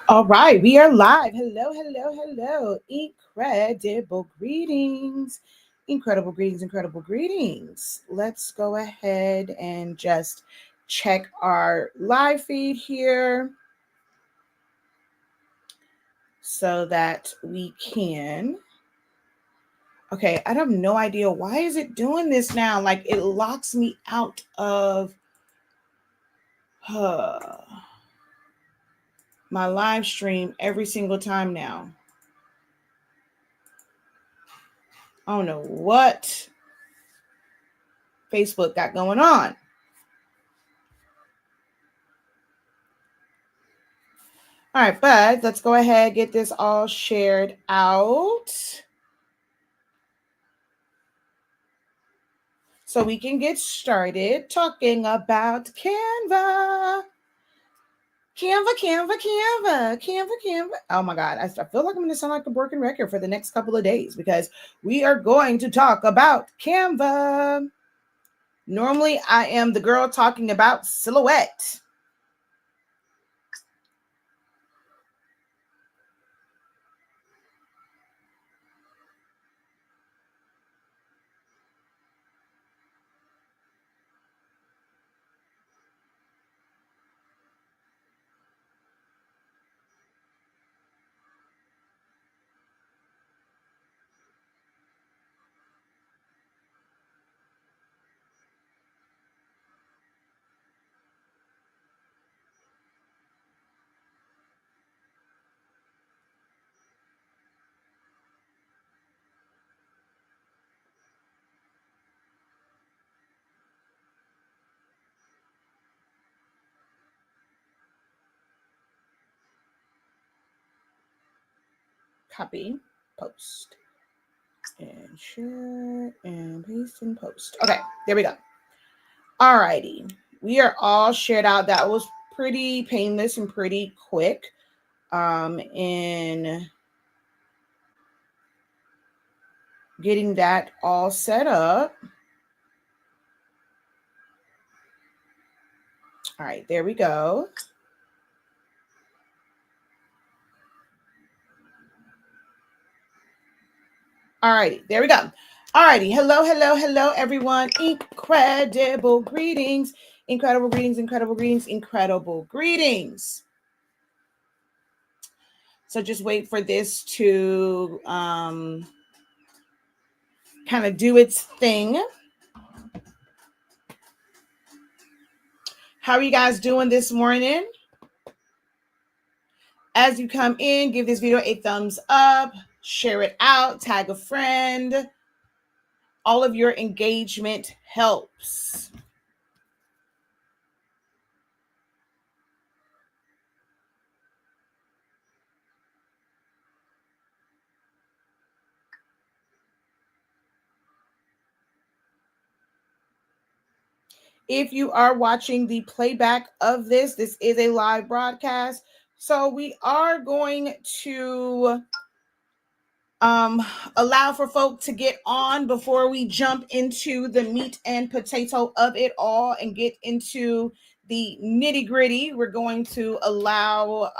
All right, we are live. Hello, hello, hello. Incredible greetings. Incredible greetings, incredible greetings. Let's go ahead and just check our live feed here so that we can. Okay, I have no idea. Why is it doing this now? Like it locks me out of my live stream every single time now. I don't know what Facebook got going on. All right, but let's go ahead and get this all shared out so we can get started talking about Canva. Canva. Oh my God, I feel like I'm going to sound like a broken record for the next couple of days because we are going to talk about Canva. Normally, I am the girl talking about silhouette. Copy, post, and share, and paste, and post. Okay, there we go. All righty. We are all shared out. That was pretty painless and pretty quick in getting that all set up. All right, there we go. All righty, there we go. All righty. Hello, hello, hello, everyone. Incredible greetings. Incredible greetings, incredible greetings, incredible greetings. So just wait for this to kind of do its thing. How are you guys doing this morning? As you come in, give this video a thumbs up, share it out, tag a friend. All of your engagement helps. If you are watching the playback of this is a live broadcast. So we are going to allow for folk to get on before we jump into the meat and potato of it all and get into the nitty gritty. We're going to allow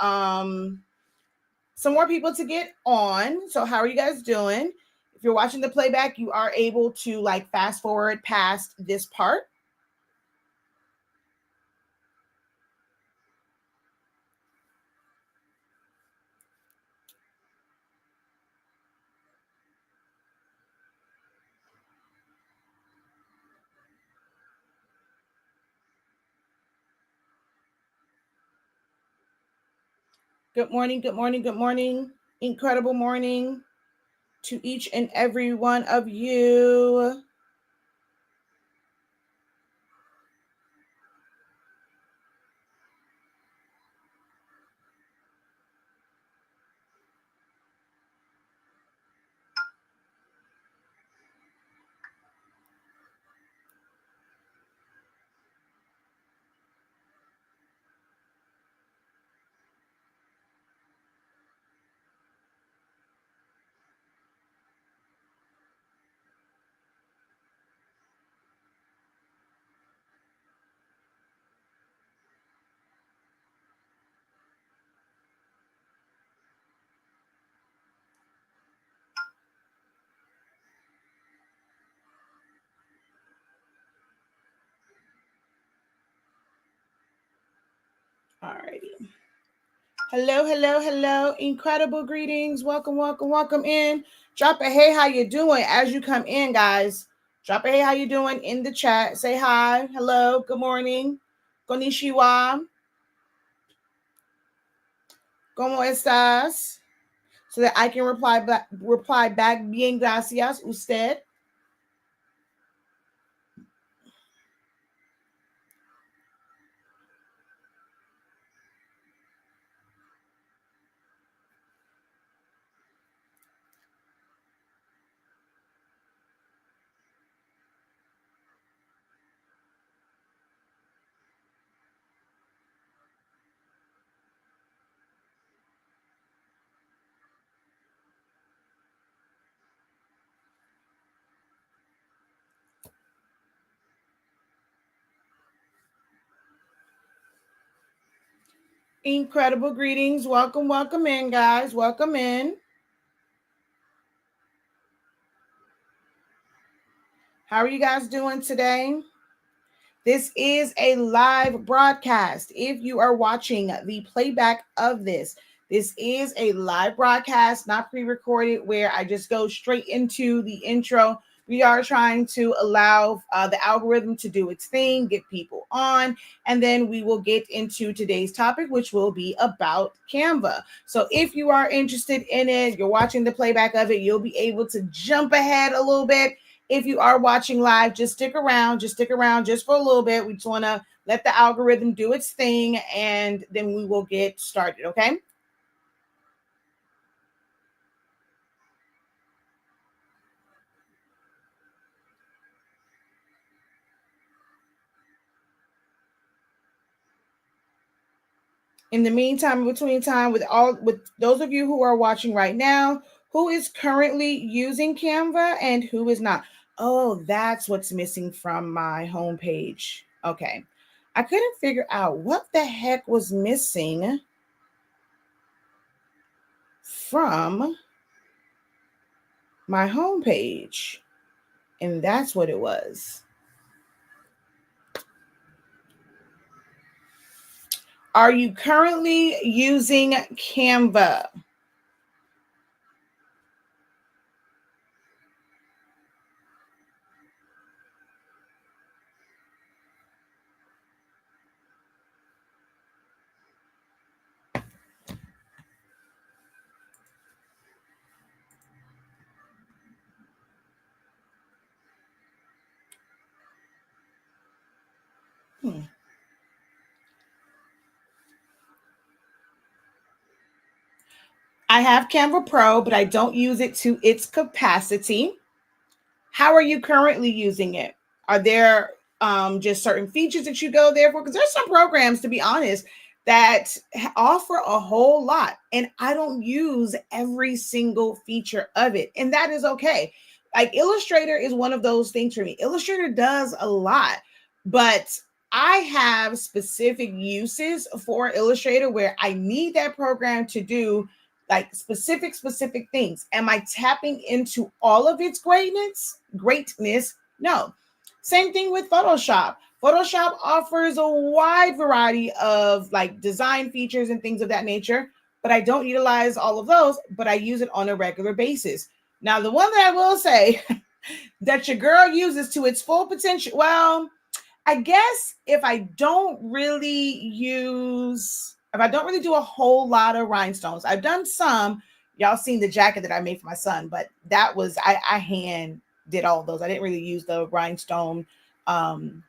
some more people to get on. So how are you guys doing? If you're watching the playback, you are able to like fast forward past this part. Good morning, good morning, good morning. Incredible morning to each and every one of you. Alrighty. Hello. Incredible greetings. Welcome in. Drop a hey, how you doing as you come in, guys. Drop a hey, how you doing in the chat. Say hi, hello, good morning. Konnichiwa. ¿Cómo estás? So that I can reply back. Bien, gracias, usted. Incredible greetings. Welcome in, guys. Welcome in. How are you guys doing today? This is a live broadcast. If you are watching the playback of this is a live broadcast, not pre-recorded, where I just go straight into the intro. We are trying to allow the algorithm to do its thing, get people on, and then we will get into today's topic, which will be about Canva. So if you are interested in it, you're watching the playback of it, you'll be able to jump ahead a little bit. If you are watching live, just stick around just for a little bit. We just want to let the algorithm do its thing, and then we will get started, okay? In the meantime, in between time, with those of you who are watching right now, who is currently using Canva and who is not? Oh, that's what's missing from my homepage. Okay. I couldn't figure out what the heck was missing from my homepage. And that's what it was. Are you currently using Canva? I have Canva Pro, but I don't use it to its capacity. How are you currently using it? Are there just certain features that you go there for? Because there's some programs, to be honest, that offer a whole lot, and I don't use every single feature of it, and that is okay. Like Illustrator is one of those things for me. Illustrator does a lot, but I have specific uses for Illustrator where I need that program to do like specific things. Am I tapping into all of its greatness? No. Same thing with Photoshop. Photoshop offers a wide variety of like design features and things of that nature, but I don't utilize all of those, but I use it on a regular basis. Now, the one that I will say that your girl uses to its full potential, well, I guess if I don't really do a whole lot of rhinestones, I've done some. Y'all seen the jacket that I made for my son, but that was, I hand did all those. I didn't really use the rhinestone template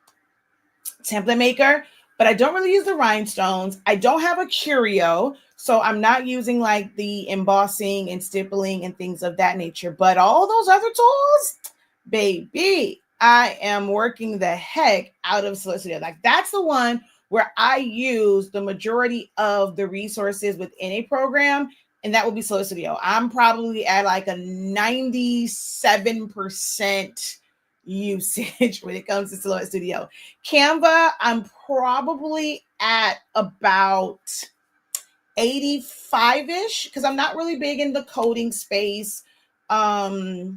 maker, but I don't really use the rhinestones. I don't have a curio, so I'm not using like the embossing and stippling and things of that nature. But all those other tools, baby, I am working the heck out of Solicitor. Like that's the one where I use the majority of the resources within a program, and that will be Solicitor. I'm probably at like a 97% usage when it comes to Silhouette Studio. Canva, I'm probably at about 85-ish because I'm not really big in the coding space. So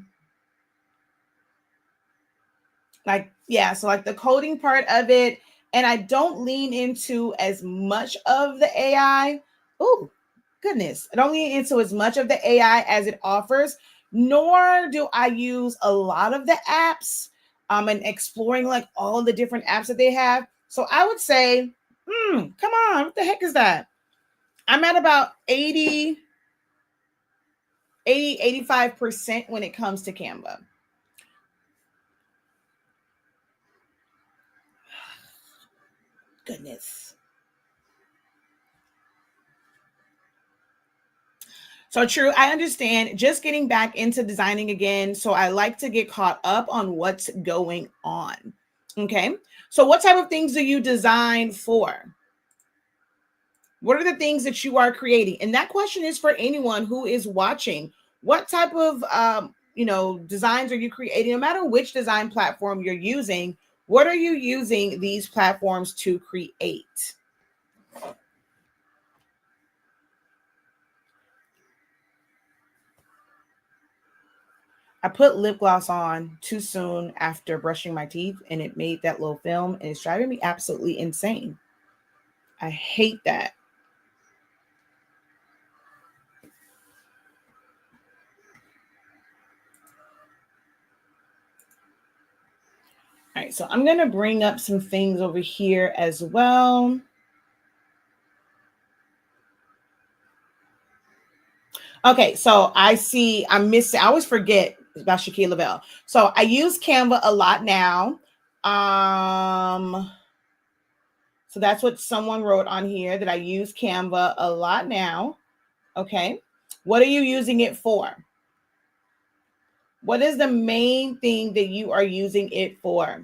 like the coding part of it, and I don't lean into as much of the AI. Oh, goodness. I don't lean into as much of the AI as it offers, nor do I use a lot of the apps and exploring like all the different apps that they have. So I would say, come on, what the heck is that? I'm at about 85% when it comes to Canva. Goodness. So true. I understand just getting back into designing again. So I like to get caught up on what's going on. Okay. So what type of things do you design for? What are the things that you are creating? And that question is for anyone who is watching. What type of designs are you creating? No matter which design platform you're using, what are you using these platforms to create? I put lip gloss on too soon after brushing my teeth, and it made that little film, and it's driving me absolutely insane. I hate that. All right, so I'm going to bring up some things over here as well. Okay, so I always forget about Shakeya Lavelle. So I use Canva a lot now. So that's what someone wrote on here, that I use Canva a lot now. Okay. What are you using it for? What is the main thing that you are using it for?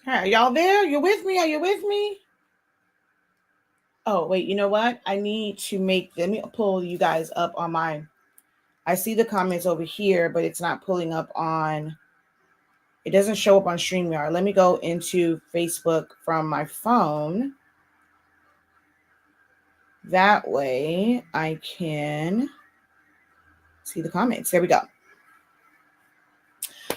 All right, y'all there? You with me? Are you with me? Oh, wait, you know what? Let me pull you guys up on I see the comments over here, but it's not pulling up it doesn't show up on StreamYard. Let me go into Facebook from my phone. That way I can see the comments. There we go.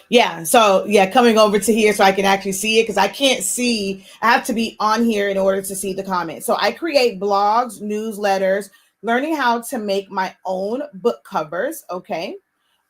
Yeah. So coming over to here so I can actually see it, because I can't see. I have to be on here in order to see the comments. So I create blogs, newsletters, learning how to make my own book covers. Okay.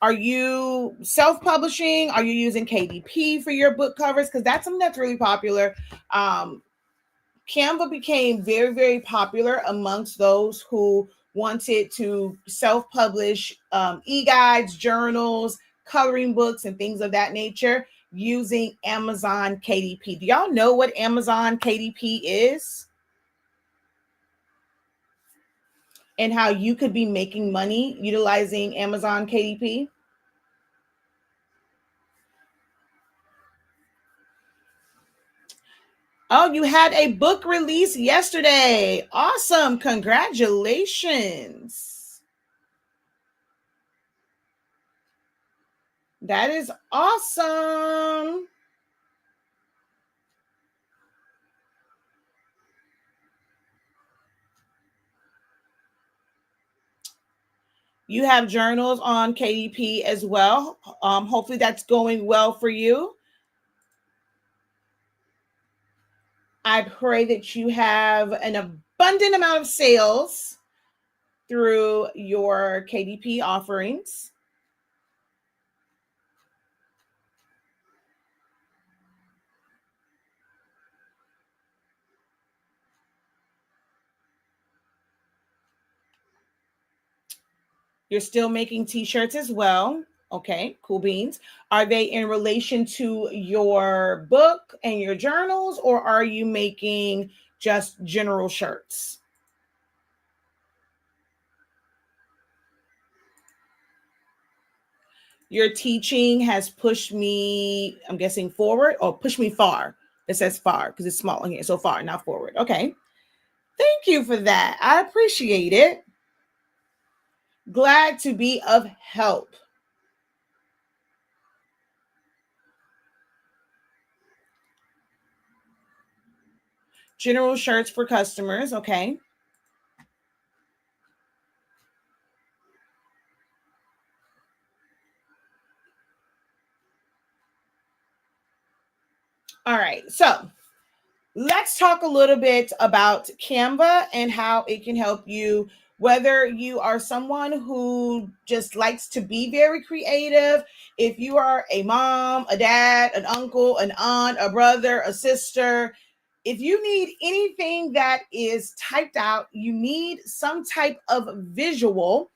Are you self-publishing? Are you using KDP for your book covers? Because that's something that's really popular. Canva became very, very popular amongst those who wanted to self-publish e-guides, journals, coloring books, and things of that nature using Amazon KDP. Do y'all know what Amazon KDP is? And how you could be making money utilizing Amazon KDP? Oh, you had a book release yesterday. Awesome. Congratulations. That is awesome. You have journals on KDP as well. Hopefully that's going well for you. I pray that you have an abundant amount of sales. through your KDP offerings. You're still making t-shirts as well. Okay, cool beans. Are they in relation to your book and your journals, or are you making just general shirts? Your teaching has pushed me, I'm guessing, forward, or pushed me far. It says far because it's small in here. So far, not forward. Okay. Thank you for that. I appreciate it. Glad to be of help. General shirts for customers. Okay. All right. So let's talk a little bit about Canva and how it can help you, whether you are someone who just likes to be very creative, if you are a mom, a dad, an uncle, an aunt, a brother, a sister. If you need anything that is typed out, you need some type of visual.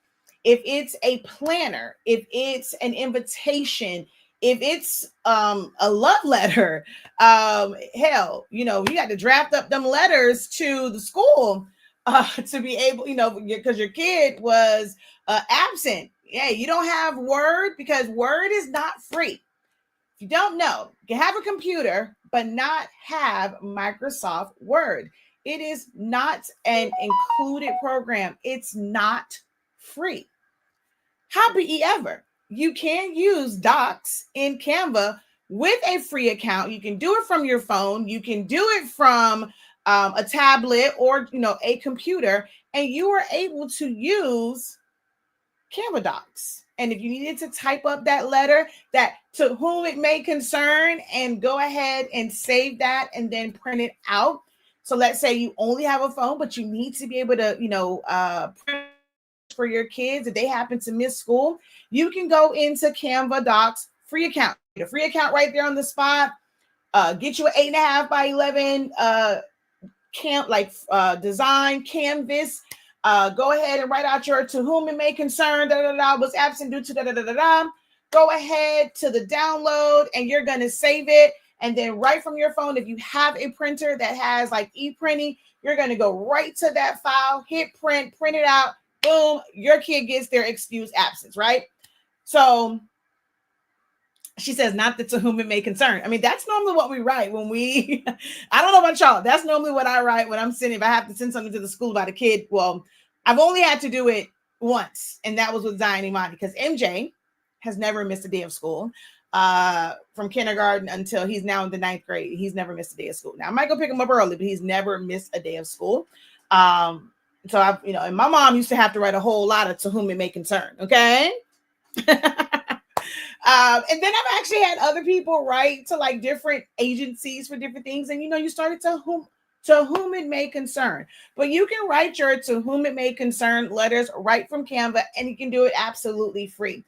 If it's a planner, if it's an invitation, if it's a love letter, hell, you got to draft up them letters to the school to be able, because your kid was absent. Yeah, you don't have Word because Word is not free. If you don't know, you can have a computer, but not have Microsoft Word. It is not an included program. It's not free. Happy ever. You can use Docs in Canva with a free account. You can do it from your phone. You can do it from a tablet or a computer, and you are able to use Canva Docs. And if you needed to type up that letter that to whom it may concern, and go ahead and save that and then print it out. So let's say you only have a phone, but you need to be able to, print for your kids if they happen to miss school. You can go into Canva Docs, free account, a free account right there on the spot. Get you an 8.5 by 11 design canvas. Go ahead and write out your to whom it may concern, was absent due to. Go ahead to the download and you're going to save it. And then right from your phone, if you have a printer that has like e-printing, you're going to go right to that file, hit print, print it out. Boom, your kid gets their excused absence, right? So she says, not that to whom it may concern. I mean, that's normally what we write when we, I don't know about y'all. That's normally what I write when I'm sending, if I have to send something to the school about a kid. Well, I've only had to do it once, and that was with Zion Imani, because MJ has never missed a day of school from kindergarten until he's now in the 9th grade. He's never missed a day of school. Now, I might go pick him up early, but he's never missed a day of school. So I've, and my mom used to have to write a whole lot of to whom it may concern. Okay. And then I've actually had other people write to like different agencies for different things. And, you started to whom it may concern, but you can write your to whom it may concern letters right from Canva, and you can do it absolutely free.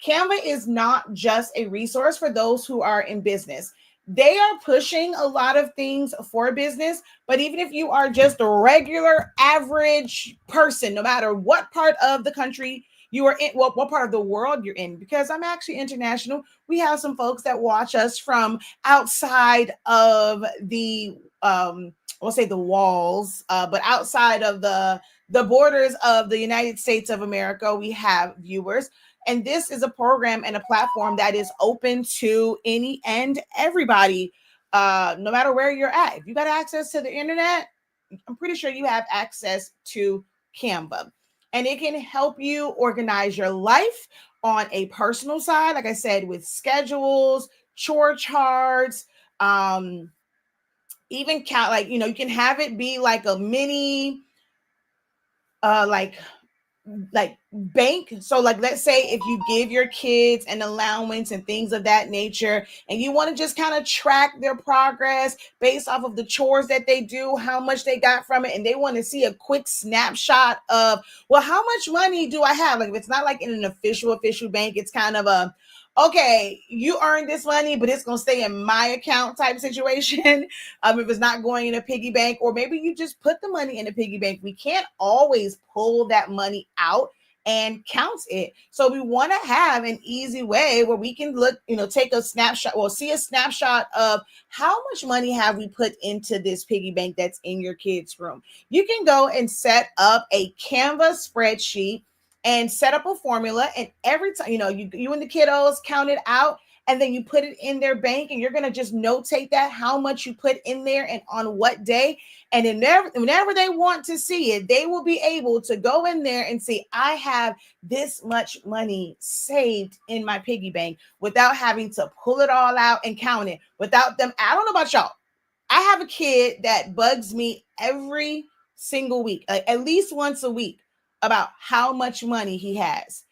Canva is not just a resource for those who are in business. They are pushing a lot of things for business, but even if you are just a regular average person, no matter what part of the country you are in, what part of the world you're in, because I'm actually international. We have some folks that watch us from outside of the, we'll say the walls, but outside of the borders of the United States of America, we have viewers. And this is a program and a platform that is open to any and everybody, no matter where you're at. If you got access to the internet, I'm pretty sure you have access to Canva. And it can help you organize your life on a personal side, like I said, with schedules, chore charts, even count, you can have it be like a mini, like like bank. So like, let's say if you give your kids an allowance and things of that nature, and you want to just kind of track their progress based off of the chores that they do, how much they got from it, and they want to see a quick snapshot of, well, how much money do I have? Like, if it's not like in an official bank, it's kind of a, okay, you earned this money, but it's going to stay in my account type situation. If it's not going in a piggy bank, or maybe you just put the money in a piggy bank. We can't always pull that money out and count it. So we want to have an easy way where we can look, take a snapshot, or see a snapshot of how much money have we put into this piggy bank that's in your kid's room. You can go and set up a Canva spreadsheet and set up a formula, and every time you and the kiddos count it out, and then you put it in their bank, and you're going to just notate that, how much you put in there and on what day. And then whenever they want to see it, they will be able to go in there and see, I have this much money saved in my piggy bank, without having to pull it all out and count it, without them. I don't know about y'all. I have a kid that bugs me every single week, at least once a week, about how much money he has.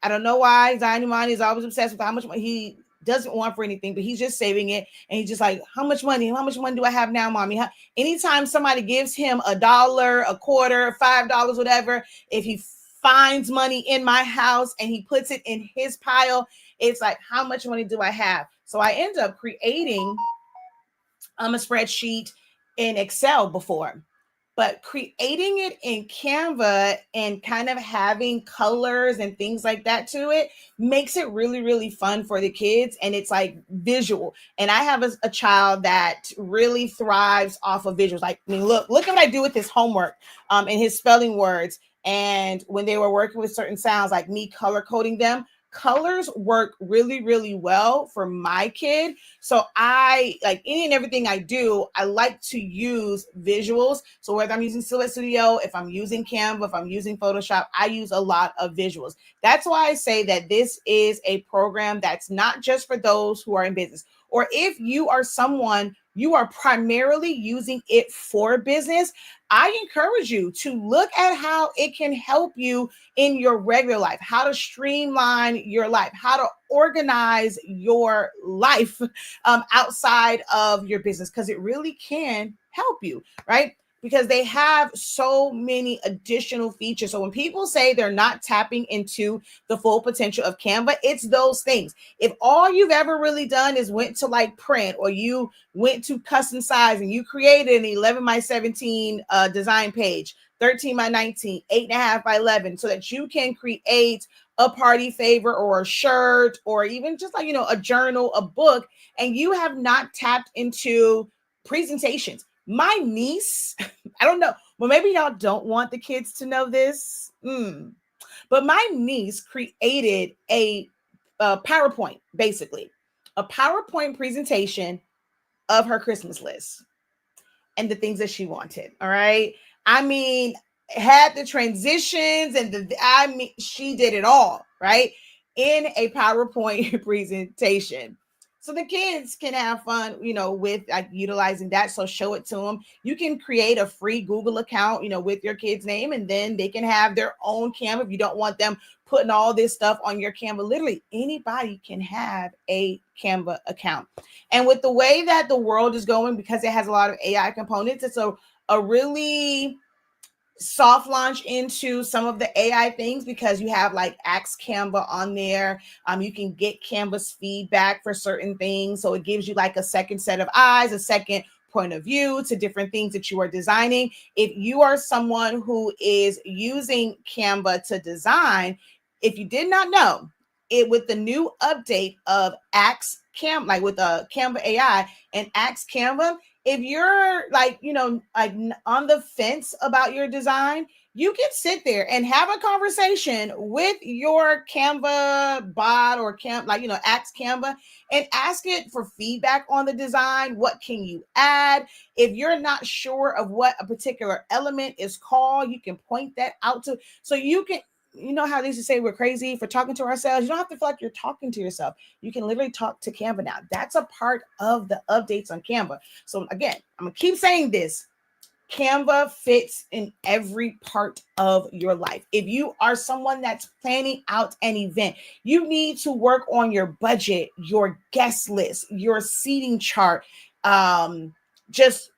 I don't know why. Zion is always obsessed with how much money he doesn't want for anything, but he's just saving it. And he's just like, how much money do I have now, mommy? Anytime somebody gives him $1, a quarter, $5, whatever, if he finds money in my house and he puts it in his pile, it's like, how much money do I have? So I end up creating a spreadsheet in Excel before. But creating it in Canva and kind of having colors and things like that to it makes it really, really fun for the kids. And it's like visual. And I have a child that really thrives off of visuals. Like, I mean, look at what I do with his homework and his spelling words. And when they were working with certain sounds, like me color coding them, colors work really, really well for my kid. So I, like any and everything I do, I like to use visuals. So whether I'm using Silhouette Studio, if I'm using Canva, if I'm using Photoshop, I use a lot of visuals. That's why I say that this is a program that's not just for those who are in business. Or if you are someone, you are primarily using it for business, I encourage you to look at how it can help you in your regular life, how to streamline your life, how to organize your life outside of your business, because it really can help you, right? Because they have so many additional features. So when people say they're not tapping into the full potential of Canva, it's those things. If all you've ever really done is went to like print, or you went to custom size and you created an 11 by 17 design page, 13 by 19, 8.5 by 11, so that you can create a party favor or a shirt, or even just like, a journal, a book, and you have not tapped into presentations. My niece, I don't know, well, maybe y'all don't want the kids to know this, but my niece created a PowerPoint, basically a PowerPoint presentation of her Christmas list and the things that she wanted. All right. I mean, had the transitions and she did it all, right, in a PowerPoint presentation. So the kids can have fun, with like utilizing that. So show it to them. You can create a free Google account, with your kid's name, and then they can have their own Canva if you don't want them putting all this stuff on your Canva. Literally anybody can have a Canva account. And with the way that the world is going, because it has a lot of AI components, it's a really soft launch into some of the AI things, because you have like Ask Canva on there. You can get Canva's feedback for certain things. So it gives you like a second set of eyes, a second point of view to different things that you are designing. If you are someone who is using Canva to design, if you did not know, it with the new update of Ask Canva, like with Canva AI and Ask Canva, if you're like, like on the fence about your design, you can sit there and have a conversation with your Canva bot or Ask Canva, and ask it for feedback on the design. What can you add? If you're not sure of what a particular element is called, you can point that out to, so you can, how they used to say we're crazy for talking to ourselves. You don't have to feel like you're talking to yourself. You can literally talk to Canva now. That's a part of the updates on Canva. So again, I'm going to keep saying this. Canva fits in every part of your life. If you are someone that's planning out an event, you need to work on your budget, your guest list, your seating chart, just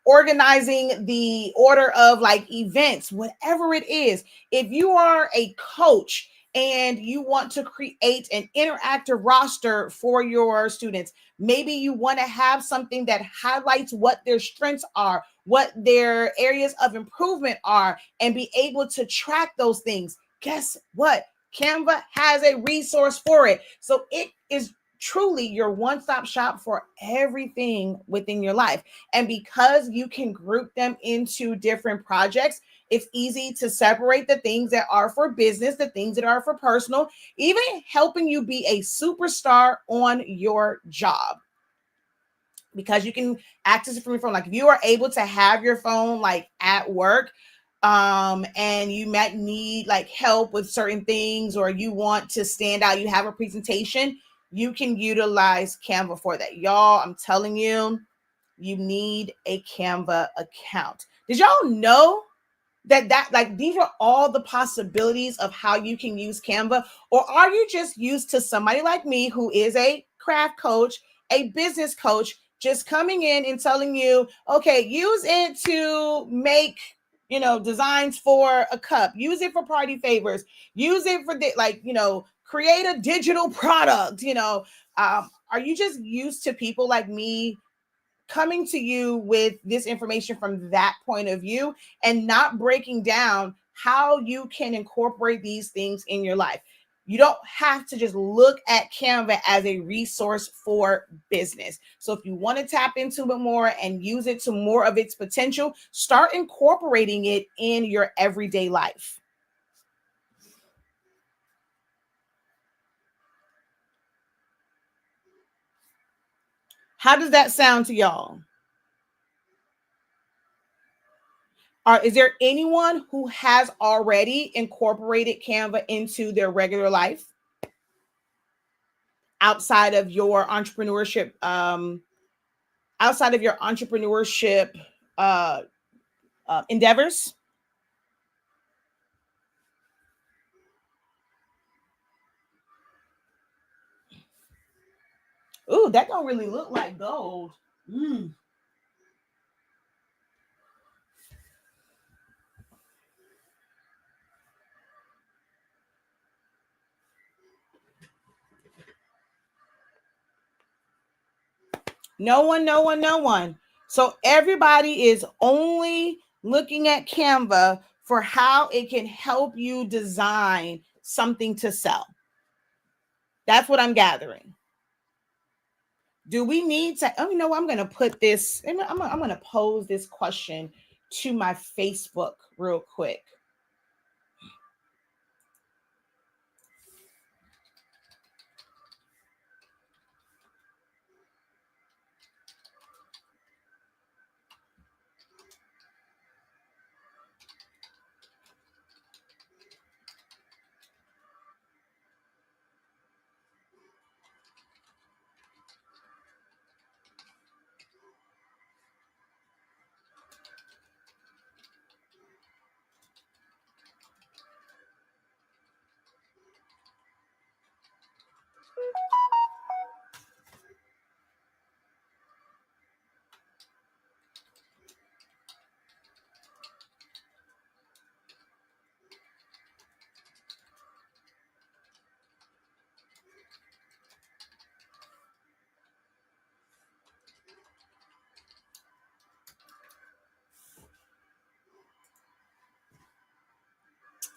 organizing the order of like events, whatever it is. If you are a coach and you want to create an interactive roster for your students, maybe you want to have something that highlights what their strengths are, what their areas of improvement are, and be able to track those things. Guess what? Canva has a resource for it. So it is truly your one-stop shop for everything within your life. And because you can group them into different projects, it's easy to separate the things that are for business, the things that are for personal, even helping you be a superstar on your job. Because you can access it from your phone. Like if you are able to have your phone like at work, and you might need like help with certain things, or you want to stand out, you have a presentation, you can utilize Canva for that. Y'all, I'm telling you, you need a Canva account. Did y'all know that like these are all the possibilities of how you can use Canva? Or are you just used to somebody like me who is a craft coach, a business coach, just coming in and telling you, okay, use it to make, designs for a cup, use it for party favors, use it for create a digital product, are you just used to people like me coming to you with this information from that point of view and not breaking down how you can incorporate these things in your life? You don't have to just look at Canva as a resource for business. So if you want to tap into it more and use it to more of its potential, start incorporating it in your everyday life. How does that sound to y'all? Is there anyone who has already incorporated Canva into their regular life outside of your entrepreneurship, uh, endeavors? Ooh, that don't really look like gold. Mm. No one, no one, no one. So everybody is only looking at Canva for how it can help you design something to sell. That's what I'm gathering. Do we need to? Oh, I'm going to put this. I'm going to pose this question to my Facebook real quick.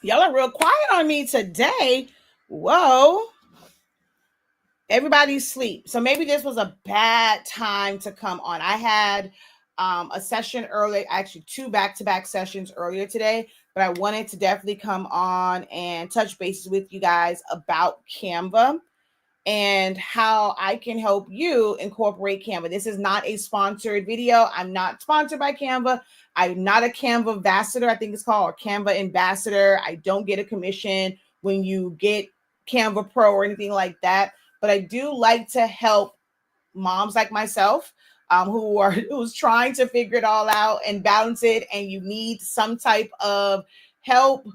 Y'all are real quiet on me today. Whoa. Everybody's sleep. So maybe this was a bad time to come on. I had a session early, actually two back-to-back sessions earlier today, but I wanted to definitely come on and touch bases with you guys about Canva and how I can help you incorporate Canva. This is not a sponsored video. I'm not sponsored by Canva. I'm not a Canva ambassador, I think it's called, or Canva ambassador. I don't get a commission when you get Canva Pro or anything like that. But I do like to help moms like myself who's trying to figure it all out and balance it, and you need some type of help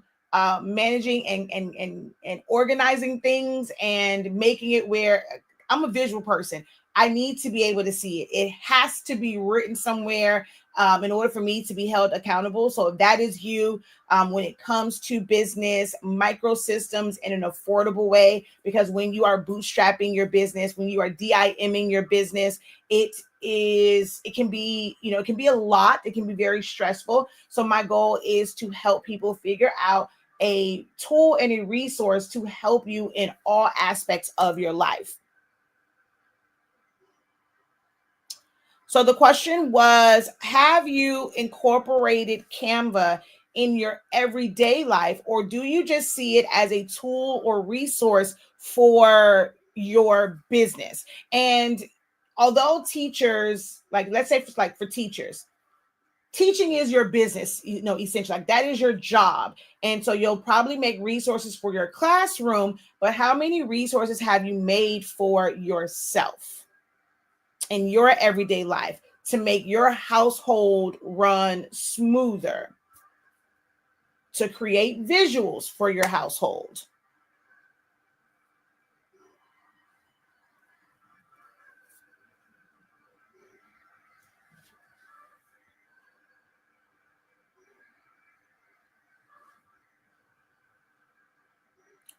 managing and organizing things and making it where I'm a visual person. I need to be able to see it. It has to be written somewhere in order for me to be held accountable. So if that is you, when it comes to business, microsystems in an affordable way, because when you are bootstrapping your business, when you are DIMing your business, it can be, it can be a lot. It can be very stressful. So my goal is to help people figure out a tool and a resource to help you in all aspects of your life. So the question was, have you incorporated Canva in your everyday life, or do you just see it as a tool or resource for your business? And although teachers, like let's say for teachers, teaching is your business, essentially, like that is your job. And so you'll probably make resources for your classroom, but how many resources have you made for yourself in your everyday life to make your household run smoother, to create visuals for your household?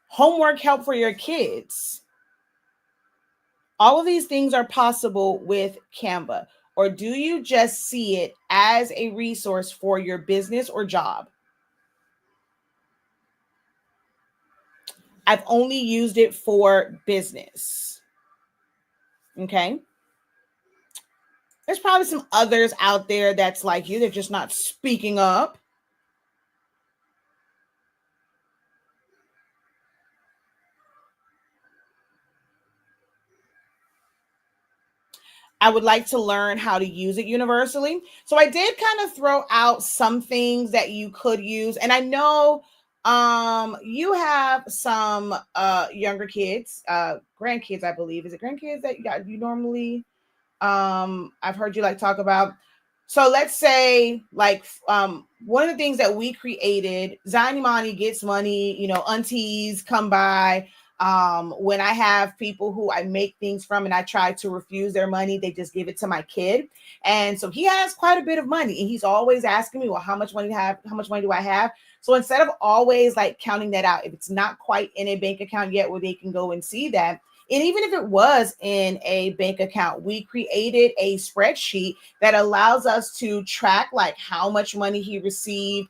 Homework help for your kids. All of these things are possible with Canva. Or do you just see it as a resource for your business or job? I've only used it for business. Okay. There's probably some others out there that's like you, they're just not speaking up. I would like to learn how to use it universally. So I did kind of throw out some things that you could use. And I know you have some younger kids, grandkids, I believe. Is it grandkids that you normally I've heard you like talk about? So let's say like one of the things that we created, Zanimani gets money, aunties come by. When I have people who I make things from and I try to refuse their money, they just give it to my kid. And so he has quite a bit of money and he's always asking me, well, how much money do I have? How much money do I have? So instead of always like counting that out, if it's not quite in a bank account yet where they can go and see that, and even if it was in a bank account, we created a spreadsheet that allows us to track like how much money he received.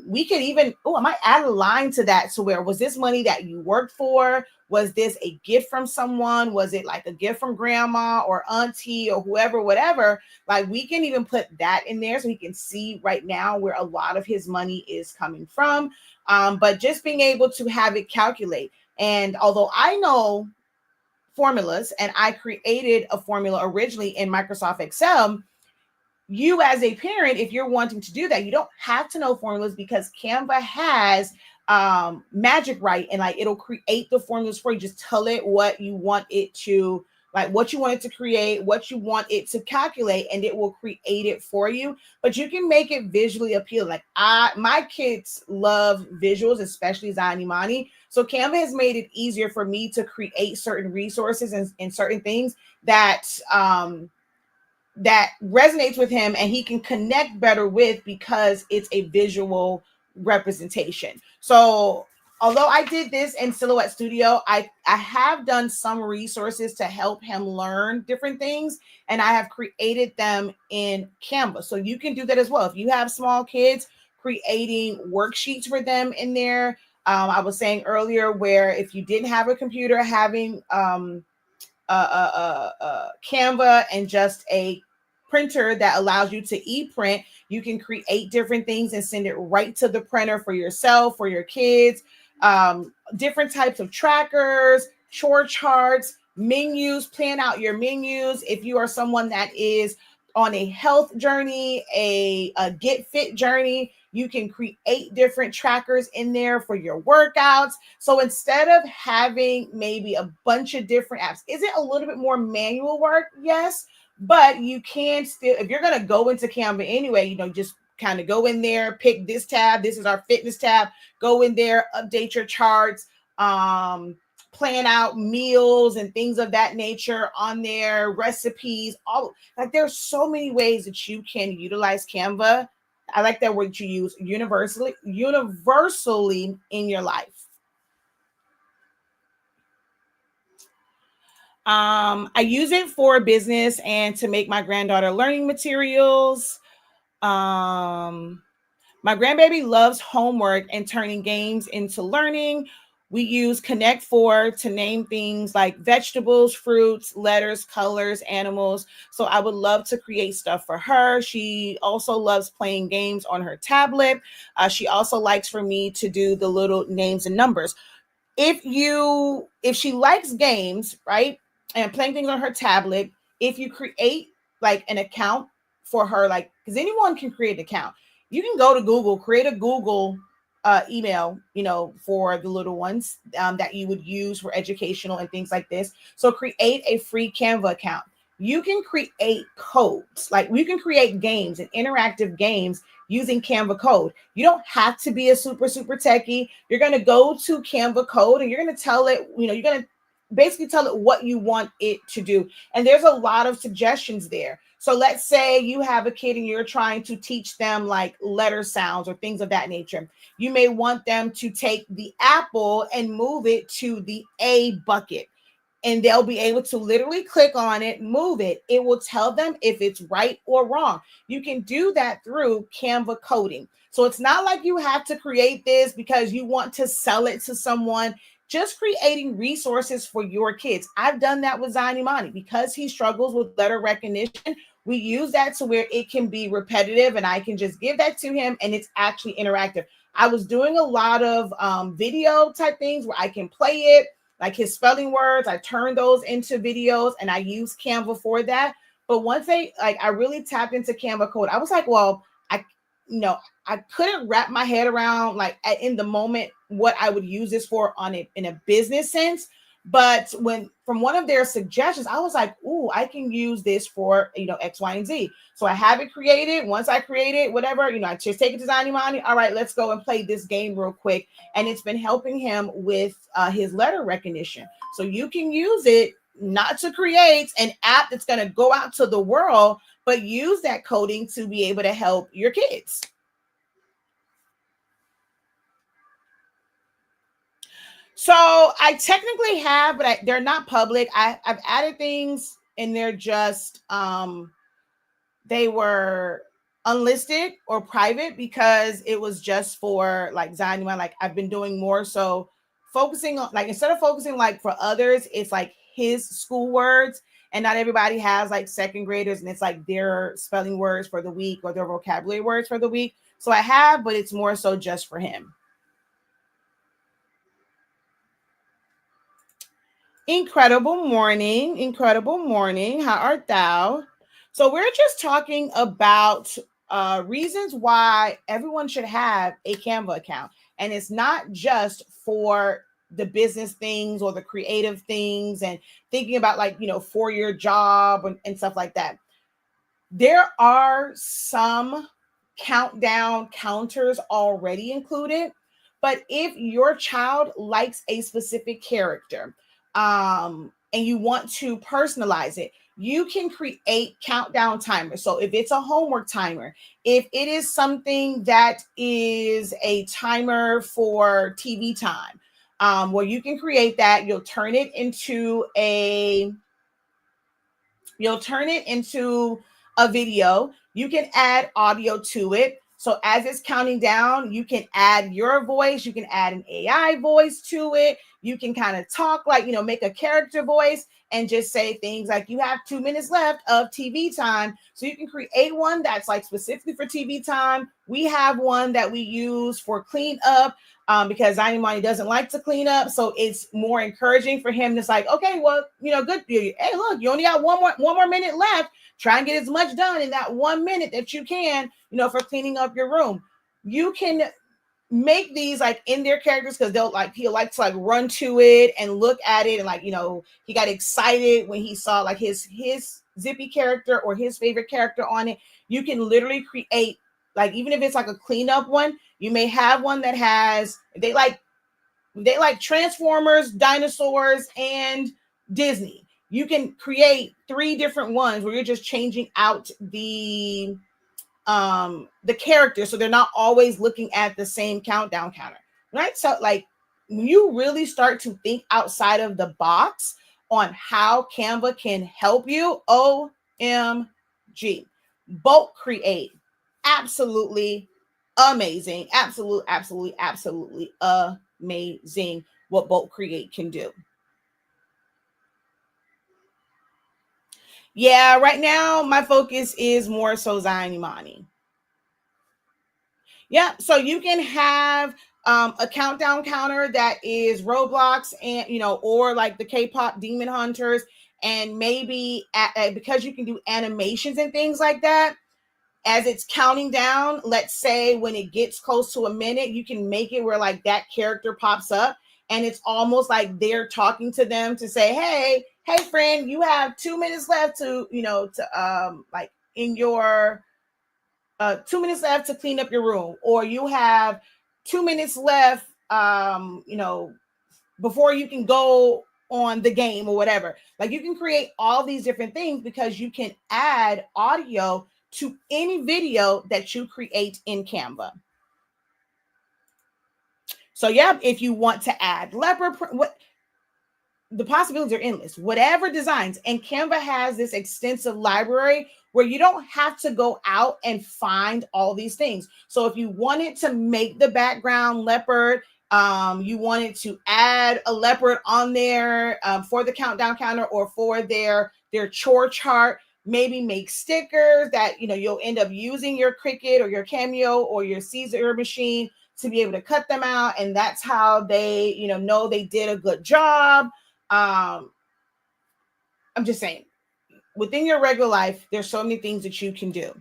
We could even, I might add a line to that. So where was this money that you worked for? Was this a gift from someone? Was it like a gift from grandma or auntie or whoever, whatever? Like we can even put that in there so he can see right now where a lot of his money is coming from. But just being able to have it calculate. And although I know formulas and I created a formula originally in Microsoft Excel, you as a parent, if you're wanting to do that, you don't have to know formulas because Canva has magic right, and like it'll create the formulas for you. Just tell it what you want it to, like what you want it to create, what you want it to calculate, and it will create it for you. But you can make it visually appealing. Like my kids love visuals, especially Zanimani. So Canva has made it easier for me to create certain resources and certain things that that resonates with him and he can connect better with because it's a visual representation. So although I did this in Silhouette Studio, I have done some resources to help him learn different things, and I have created them in Canva. So you can do that as well. If you have small kids, creating worksheets for them in there. I was saying earlier where if you didn't have a computer, having Canva and just a printer that allows you to e-print, you can create different things and send it right to the printer for yourself, for your kids. Different types of trackers, chore charts, menus, plan out your menus. If you are someone that is on a health journey, a get fit journey, you can create different trackers in there for your workouts. So instead of having maybe a bunch of different apps, is it a little bit more manual work? Yes. But you can still, if you're going to go into Canva anyway, just kind of go in there, pick this tab. This is our fitness tab. Go in there, update your charts, plan out meals and things of that nature on there, recipes, all like there's so many ways that you can utilize Canva. I like that word you use, universally in your life. I use it for business and to make my granddaughter learning materials. My grandbaby loves homework and turning games into learning. We use Connect 4 to name things like vegetables, fruits, letters, colors, animals. So I would love to create stuff for her. She also loves playing games on her tablet. She also likes for me to do the little names and numbers. If she likes games, right, and playing things on her tablet, if you create like an account for her, like, because anyone can create an account, you can go to Google, create a Google email, for the little ones that you would use for educational and things like this. So create a free Canva account. You can create codes, like you can create games and interactive games using Canva code. You don't have to be a super techie. You're going to go to Canva code and you're going to tell it, you're going to basically tell it what you want it to do. And there's a lot of suggestions there. So let's say you have a kid and you're trying to teach them like letter sounds or things of that nature. You may want them to take the apple and move it to the A bucket. And they'll be able to literally click on it, move it. It will tell them if it's right or wrong. You can do that through Canva coding. So it's not like you have to create this because you want to sell it to someone. Just creating resources for your kids. I've done that with Zainimani because he struggles with letter recognition. We use that to where it can be repetitive and I can just give that to him and it's actually interactive. I was doing a lot of video type things where I can play it, like his spelling words. I turn those into videos and I use Canva for that. But once I really tapped into Canva code, I was like, well, I couldn't wrap my head around like in the moment what I would use this for in a business sense. But from one of their suggestions, I was like, ooh, I can use this for, X, Y, and Z. So I have it created. Once I create it, whatever, I just take it to Zainimani. All right, let's go and play this game real quick. And it's been helping him with his letter recognition. So you can use it not to create an app that's going to go out to the world, but use that coding to be able to help your kids. So I technically have, but they're not public. I've added things and they're just, they were unlisted or private because it was just for like Zanima. Like I've been doing more so focusing on, like, instead of focusing like for others, it's like his school words. And not everybody has like second graders and it's like their spelling words for the week or their vocabulary words for the week. So I have, but it's more so just for him. Incredible morning. How art thou? So we're just talking about reasons why everyone should have a Canva account. And it's not just for the business things or the creative things and thinking about like, for your job and stuff like that. There are some countdown counters already included, but if your child likes a specific character, and you want to personalize it, you can create countdown timers. So if it's a homework timer, if it is something that is a timer for TV time, where you can create that, you'll turn it into a video. You can add audio to it. So as it's counting down, you can add your voice. You can add an AI voice to it. You can kind of talk like, make a character voice and just say things like you have 2 minutes left of TV time. So you can create one that's like specifically for TV time. We have one that we use for clean up because Zainimani doesn't like to clean up. So it's more encouraging for him. It's like, okay, well, good. Hey, look, you only got one more minute left. Try and get as much done in that 1 minute that you can, for cleaning up your room. You can make these like in their characters because he'll like to like run to it and look at it and like, he got excited when he saw like his Zippy character or his favorite character on it. You can literally create, like, even if it's like a cleanup one, you may have one that has, they like Transformers, dinosaurs, and Disney. You can create 3 different ones where you're just changing out the characters, so they're not always looking at the same countdown counter, right? So like, when you really start to think outside of the box on how Canva can help you, OMG, Bolt Create, absolutely amazing, absolutely amazing what Bolt Create can do. Yeah, right now my focus is more so Zion Imani. Yeah, so you can have a countdown counter that is Roblox, and or like the K-pop Demon Hunters, and maybe because you can do animations and things like that. As it's counting down, let's say when it gets close to a minute, you can make it where like that character pops up, and it's almost like they're talking to them to say, hey friend, you have 2 minutes left to like in your 2 minutes left to clean up your room, or you have 2 minutes left, before you can go on the game or whatever. Like, you can create all these different things because you can add audio to any video that you create in Canva. So yeah, if you want to add leopard print, the possibilities are endless, whatever designs. And Canva has this extensive library where you don't have to go out and find all these things. So if you wanted to make the background leopard, you wanted to add a leopard on there for the countdown counter or for their chore chart, maybe make stickers that you'll end up using your Cricut or your Cameo or your Caesar machine to be able to cut them out, and that's how they know they did a good job. I'm just saying, within your regular life, there's so many things that you can do.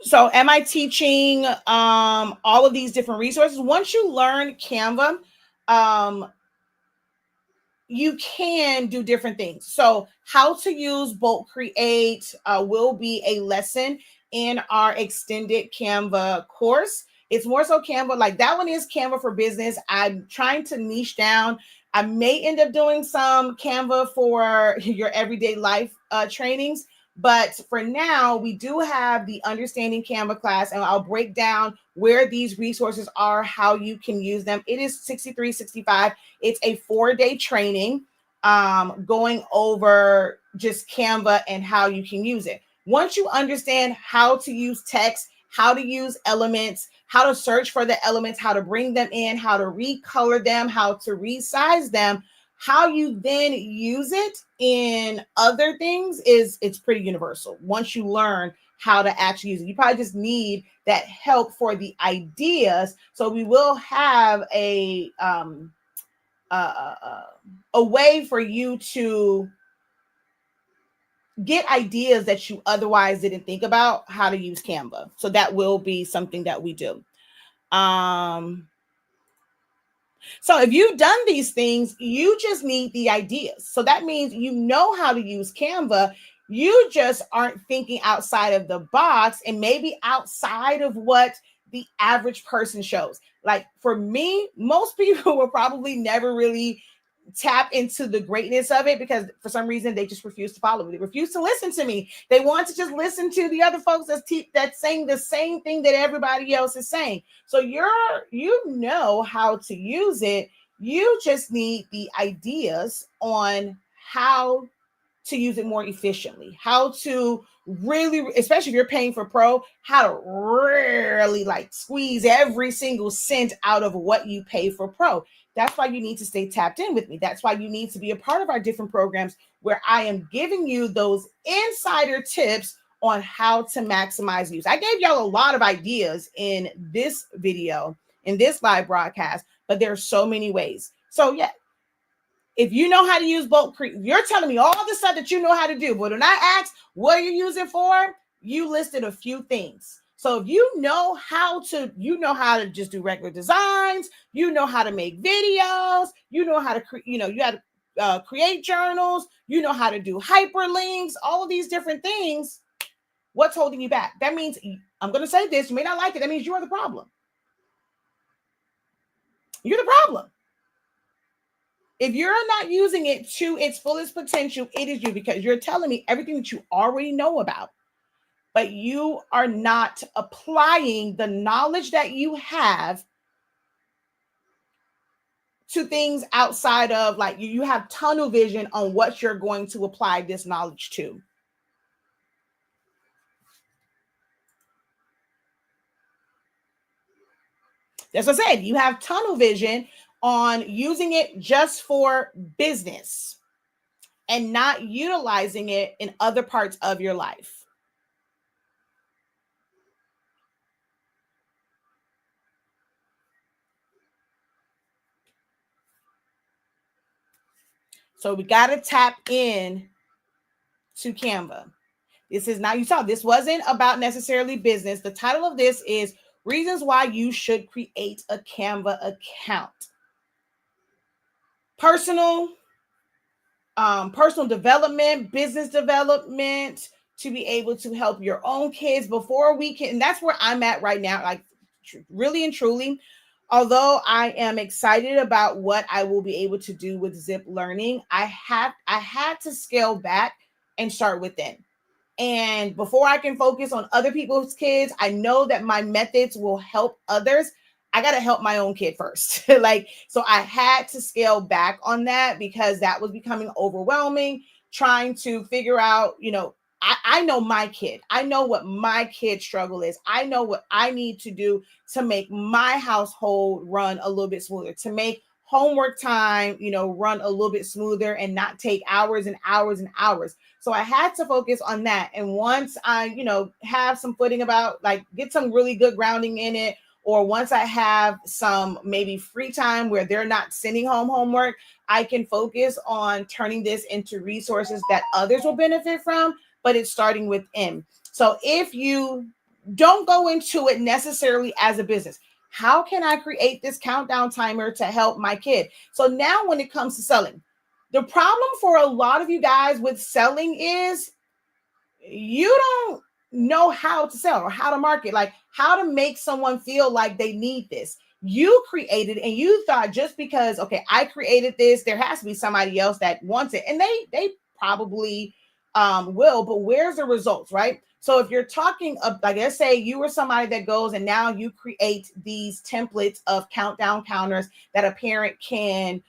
So am I teaching all of these different resources? Once you learn Canva, you can do different things. So how to use Bolt Create will be a lesson in our extended Canva course. It's more so Canva, like that one is Canva for Business. I'm trying to niche down. I may end up doing some Canva for your everyday life trainings. But for now, we do have the Understanding Canva class, and I'll break down where these resources are, how you can use them. It is $63.65. It's a 4-day training going over just Canva and how you can use it. Once you understand how to use text, how to use elements, how to search for the elements, how to bring them in, how to recolor them, how to resize them, how you then use it in other things it's pretty universal. Once you learn how to actually use it, you probably just need that help for the ideas. So we will have a way for you to get ideas that you otherwise didn't think about how to use Canva. So that will be something that we do. So if you've done these things, you just need the ideas. So that means you know how to use Canva. You just aren't thinking outside of the box and maybe outside of what the average person shows. Like for me, most people will probably never really tap into the greatness of it because for some reason they just refuse to follow me. They refuse to listen to me. They want to just listen to the other folks that's saying the same thing that everybody else is saying. So you know how to use it. You just need the ideas on how to use it more efficiently, how to really, especially if you're paying for Pro, how to really like squeeze every single cent out of what you pay for Pro. That's why you need to stay tapped in with me. That's why you need to be a part of our different programs where I am giving you those insider tips on how to maximize use. I gave y'all a lot of ideas in this video, in this live broadcast, but there are so many ways. So yeah, if you know how to use Bolt Create, you're telling me all the stuff that you know how to do. But when I asked what are you using for, you listed a few things. So if you know how to just do regular designs, you know how to make videos, you know how to create, you got to create journals, you know how to do hyperlinks, all of these different things. What's holding you back? That means, I'm going to say this, you may not like it. That means you're the problem. You're the problem. If you're not using it to its fullest potential, it is you, because you're telling me everything that you already know about, but you are not applying the knowledge that you have to things outside of, like, you have tunnel vision on what you're going to apply this knowledge to. As I said, you have tunnel vision on using it just for business and not utilizing it in other parts of your life. So we got to tap in to Canva. This is not, you saw, this wasn't about necessarily business. The title of this is Reasons Why You Should Create a Canva Account. Personal development, business development, to be able to help your own kids before we can. And that's where I'm at right now. Like, really and truly, although I am excited about what I will be able to do with Zip Learning, I had to scale back and start within. And before I can focus on other people's kids, I know that my methods will help others. I got to help my own kid first. Like, so I had to scale back on that because that was becoming overwhelming, trying to figure out, I know my kid. I know what my kid's struggle is. I know what I need to do to make my household run a little bit smoother, to make homework time, run a little bit smoother and not take hours and hours and hours. So I had to focus on that. And once I, have some footing about, like, get some really good grounding in it, or once I have some maybe free time where they're not sending home homework, I can focus on turning this into resources that others will benefit from, but it's starting within. So if you don't go into it necessarily as a business, how can I create this countdown timer to help my kid? So now when it comes to selling, the problem for a lot of you guys with selling is you don't know how to sell or how to market, like how to make someone feel like they need this. You created and you thought just because, okay, I created this, there has to be somebody else that wants it. And they probably will, but where's the results, right? So if you're talking of, like, let's say you were somebody that goes and now you create these templates of countdown counters that a parent can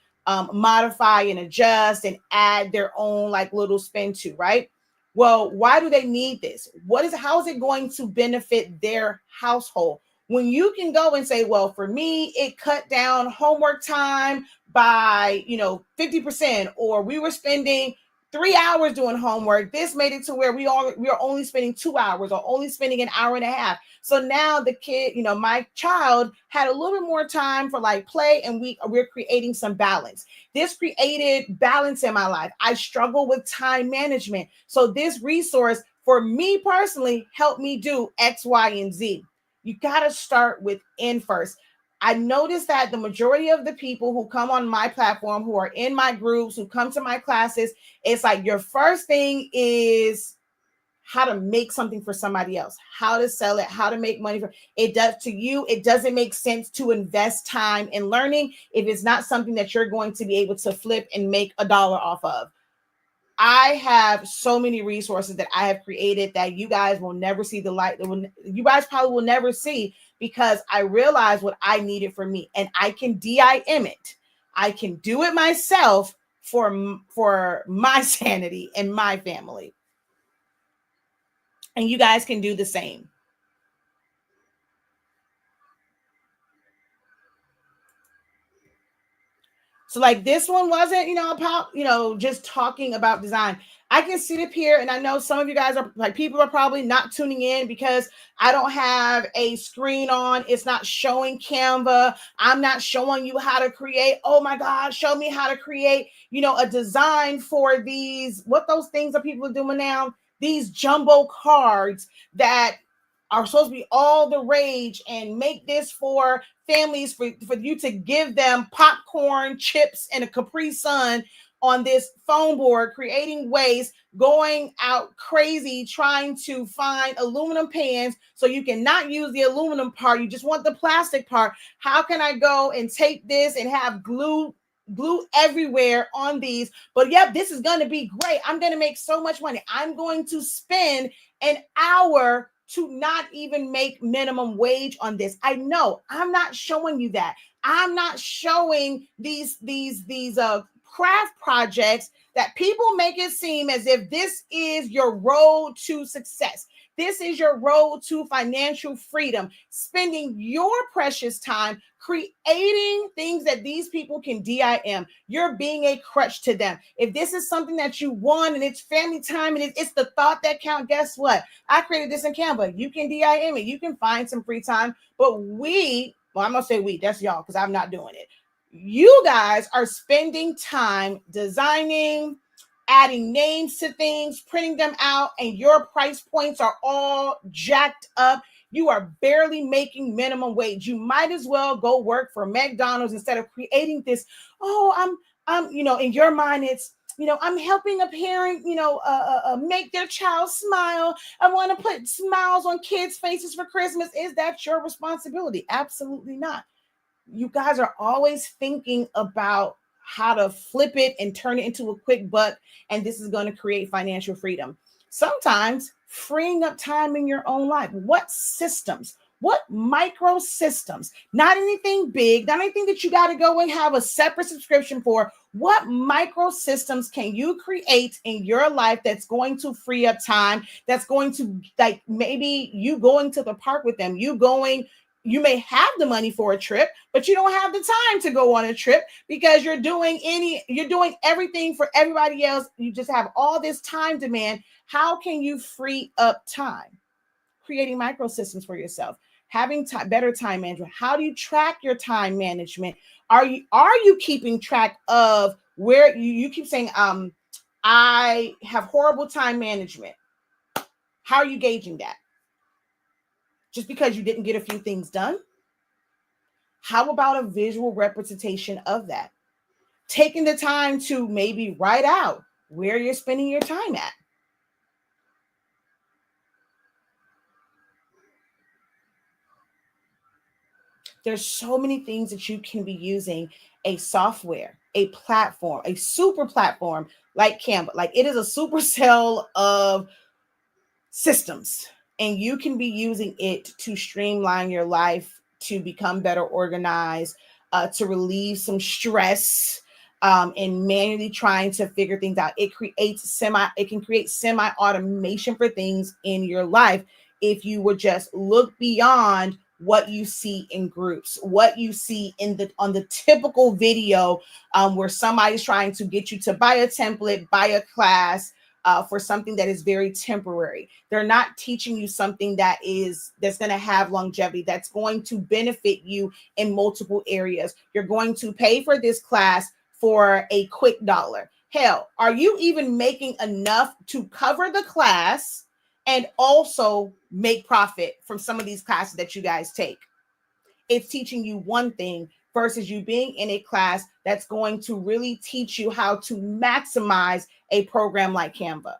modify and adjust and add their own like little spin to, right? Well, why do they need this? How is it going to benefit their household? When you can go and say, well, for me, it cut down homework time by, 50%, or we were spending 3 hours doing homework. This made it to where we are only spending 2 hours or only spending an hour and a half. So now the kid, my child had a little bit more time for like play, and we're creating some balance. This created balance in my life. I struggle with time management. So this resource for me personally helped me do X, Y, and Z. You got to start within first. I noticed that the majority of the people who come on my platform, who are in my groups, who come to my classes, it's like your first thing is how to make something for somebody else, how to sell it, how to make money for it. Does to you, it doesn't make sense to invest time in learning if it's not something that you're going to be able to flip and make $1 off of. I have so many resources that I have created that you guys will never see the light. You guys probably will never see, because I realized what I needed for me, and I can DIM it. I can do it myself for my sanity and my family. And you guys can do the same. So like this one wasn't, about, just talking about design. I can sit up here and I know some of you guys are like, people are probably not tuning in because I don't have a screen on. It's not showing Canva. I'm not showing you how to create. Oh my God, show me how to create, a design for these, what those things are people doing now, these jumbo cards that are supposed to be all the rage, and make this for families, for you to give them popcorn, chips, and a Capri Sun on this foam board, creating waste, going out crazy, trying to find aluminum pans so you cannot use the aluminum part. You just want the plastic part. How can I go and take this and have glue everywhere on these? But yep, this is going to be great. I'm going to make so much money. I'm going to spend an hour to not even make minimum wage on this. I know I'm not showing you that. I'm not showing these craft projects that people make it seem as if this is your road to success. This is your road to financial freedom, spending your precious time creating things that these people can DIM. You're being a crutch to them. If this is something that you want and it's family time and it's the thought that counts, guess what? I created this in Canva. You can DIM it. You can find some free time. But I'm going to say we, that's y'all, because I'm not doing it. You guys are spending time designing, adding names to things, printing them out, and your price points are all jacked up. You are barely making minimum wage. You might as well go work for McDonald's instead of creating this. Oh, I'm, in your mind, it's, I'm helping a parent, make their child smile. I want to put smiles on kids' faces for Christmas. Is that your responsibility? Absolutely not. You guys are always thinking about how to flip it and turn it into a quick buck, and this is going to create financial freedom. Sometimes freeing up time in your own life. What systems? What micro systems? Not anything big, not anything that you got to go and have a separate subscription for. What micro systems can you create in your life that's going to free up time? That's going to, like, maybe you going to the park with them, you may have the money for a trip, but you don't have the time to go on a trip because you're doing everything for everybody else. You just have all this time demand. How can you free up time? Creating microsystems for yourself, having better time management. How do you track your time management? Are you keeping track of where you keep saying, I have horrible time management? How are you gauging that? Just because you didn't get a few things done? How about a visual representation of that? Taking the time to maybe write out where you're spending your time at. There's so many things that you can be using a software, a platform, a super platform like Canva. Like, it is a supercell of systems, and you can be using it to streamline your life, to become better organized, to relieve some stress, and manually trying to figure things out. It can create semi-automation for things in your life if you would just look beyond what you see in groups, what you see on the typical video, where somebody's trying to get you to buy a template, buy a class, for something that is very temporary. They're not teaching you something that's going to have longevity, that's going to benefit you in multiple areas. You're going to pay for this class for a quick $1. Hell, are you even making enough to cover the class and also make profit from some of these classes that you guys take? It's teaching you one thing versus you being in a class that's going to really teach you how to maximize a program like Canva.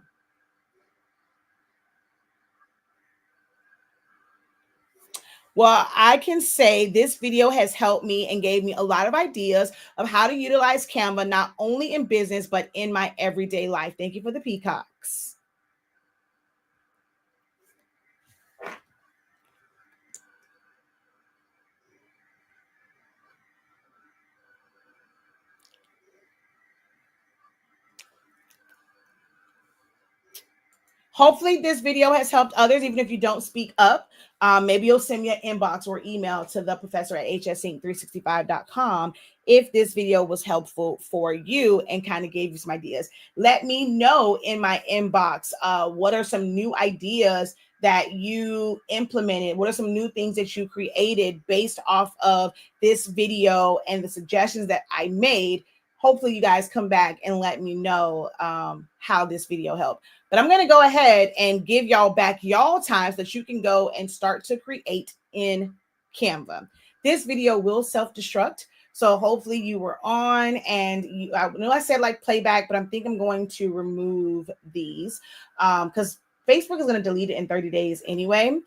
Well, I can say this video has helped me and gave me a lot of ideas of how to utilize Canva, not only in business, but in my everyday life. Thank you for the peacocks. Hopefully this video has helped others, even if you don't speak up. Maybe you'll send me an inbox or email to theprofessor@hsinc365.com if this video was helpful for you and kind of gave you some ideas. Let me know in my inbox, what are some new ideas that you implemented? What are some new things that you created based off of this video and the suggestions that I made? Hopefully you guys come back and let me know how this video helped. But I'm going to go ahead and give y'all back y'all time so that you can go and start to create in Canva. This video will self-destruct. So hopefully you were on, and I know I said like playback, but I think I'm going to remove these because Facebook is going to delete it in 30 days anyway.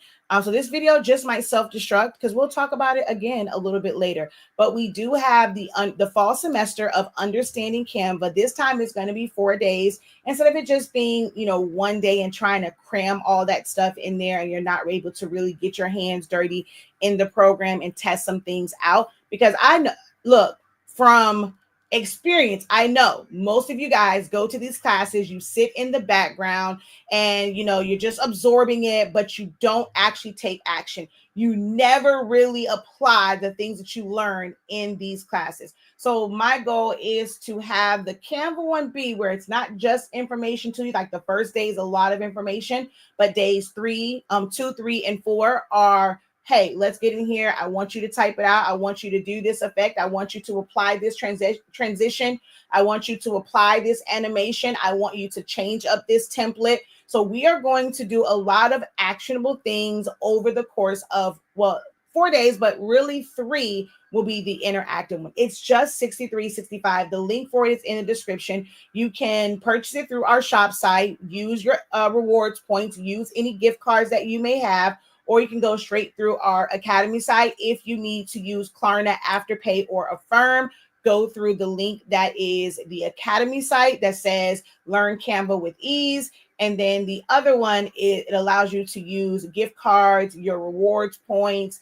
So this video just might self-destruct because we'll talk about it again a little bit later. But we do have the fall semester of understanding Canva. This time it's going to be 4 days instead of it just being, 1 day and trying to cram all that stuff in there, and you're not able to really get your hands dirty in the program and test some things out. Because I know, look, from experience, I know most of you guys go to these classes, you sit in the background and you're just absorbing it, but you don't actually take action. You never really apply the things that you learn in these classes. So my goal is to have the Canva 1B where it's not just information to you. Like the first day is a lot of information, but days 2, 3, and 4 are, hey, let's get in here. I want you to type it out. I want you to do this effect. I want you to apply this transition. I want you to apply this animation. I want you to change up this template. So we are going to do a lot of actionable things over the course of, 4 days, but really 3 will be the interactive one. It's just $63.65. The link for it is in the description. You can purchase it through our shop site, use your rewards points, use any gift cards that you may have, or you can go straight through our Academy site. If you need to use Klarna, Afterpay, or Affirm, go through the link that is the Academy site that says Learn Canva with Ease. And then the other one, it allows you to use gift cards, your rewards points,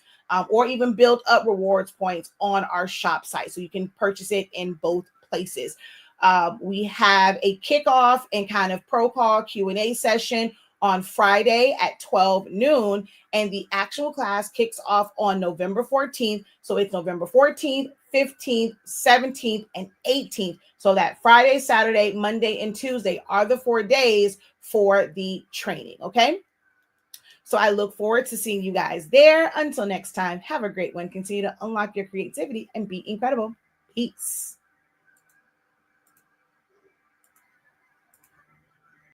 or even build up rewards points on our shop site. So you can purchase it in both places. We have a kickoff and kind of ProCall Q&A session on Friday at 12 noon. And the actual class kicks off on November 14th. So it's November 14th, 15th, 17th, and 18th. So that Friday, Saturday, Monday, and Tuesday are the 4 days for the training. Okay. So I look forward to seeing you guys there. Until next time, have a great one. Continue to unlock your creativity and be incredible. Peace.